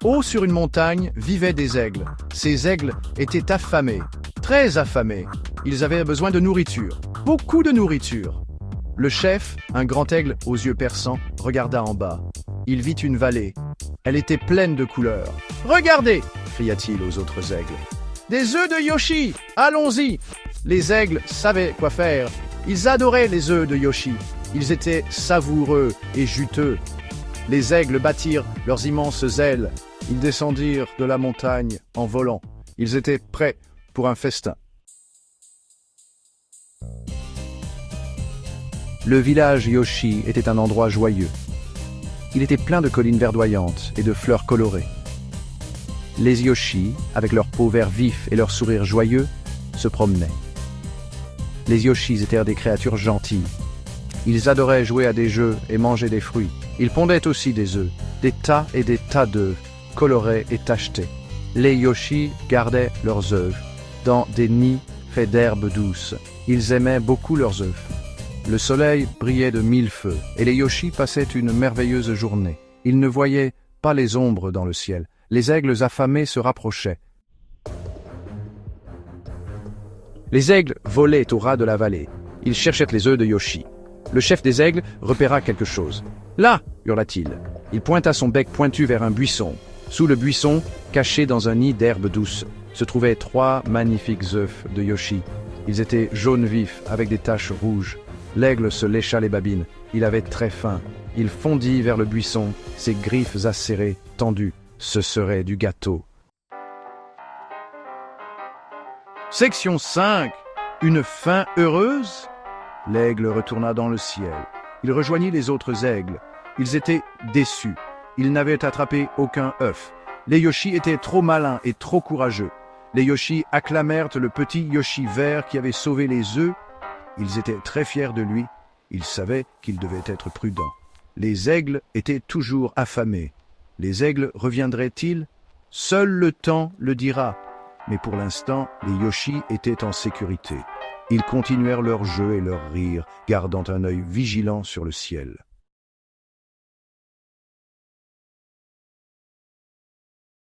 Haut sur une montagne vivaient des aigles. Ces aigles étaient affamés, très affamés. Ils avaient besoin de nourriture, beaucoup de nourriture. Le chef, un grand aigle aux yeux perçants, regarda en bas. Il vit une vallée. Elle était pleine de couleurs. « Regardez !» cria-t-il aux autres aigles. « Des œufs de Yoshi! Allons-y !» Les aigles savaient quoi faire. Ils adoraient les œufs de Yoshi. Ils étaient savoureux et juteux. Les aigles battirent leurs immenses ailes. Ils descendirent de la montagne en volant. Ils étaient prêts pour un festin. Le village Yoshi était un endroit joyeux. Il était plein de collines verdoyantes et de fleurs colorées. Les Yoshi, avec leur peau vert vif et leur sourire joyeux, se promenaient. Les Yoshis étaient des créatures gentilles. Ils adoraient jouer à des jeux et manger des fruits. Ils pondaient aussi des œufs, des tas et des tas d'œufs, colorés et tachetés. Les Yoshi gardaient leurs œufs dans des nids faits d'herbes douces. Ils aimaient beaucoup leurs œufs. Le soleil brillait de mille feux, et les Yoshi passaient une merveilleuse journée. Ils ne voyaient pas les ombres dans le ciel. Les aigles affamés se rapprochaient. Les aigles volaient au ras de la vallée. Ils cherchaient les œufs de Yoshi. Le chef des aigles repéra quelque chose. « Là !» hurla-t-il. Il pointa son bec pointu vers un buisson. Sous le buisson, caché dans un nid d'herbes douces, se trouvaient 3 magnifiques œufs de Yoshi. Ils étaient jaunes vifs avec des taches rouges. L'aigle se lécha les babines. Il avait très faim. Il fondit vers le buisson, ses griffes acérées, tendues. Ce serait du gâteau. Section 5. Une fin heureuse? L'aigle retourna dans le ciel. Il rejoignit les autres aigles. Ils étaient déçus. Ils n'avaient attrapé aucun œuf. Les Yoshi étaient trop malins et trop courageux. Les Yoshi acclamèrent le petit Yoshi vert qui avait sauvé les œufs. Ils étaient très fiers de lui. Ils savaient qu'il devait être prudent. Les aigles étaient toujours affamés. Les aigles reviendraient-ils? Seul le temps le dira. Mais pour l'instant, les Yoshi étaient en sécurité. Ils continuèrent leur jeu et leur rire, gardant un œil vigilant sur le ciel.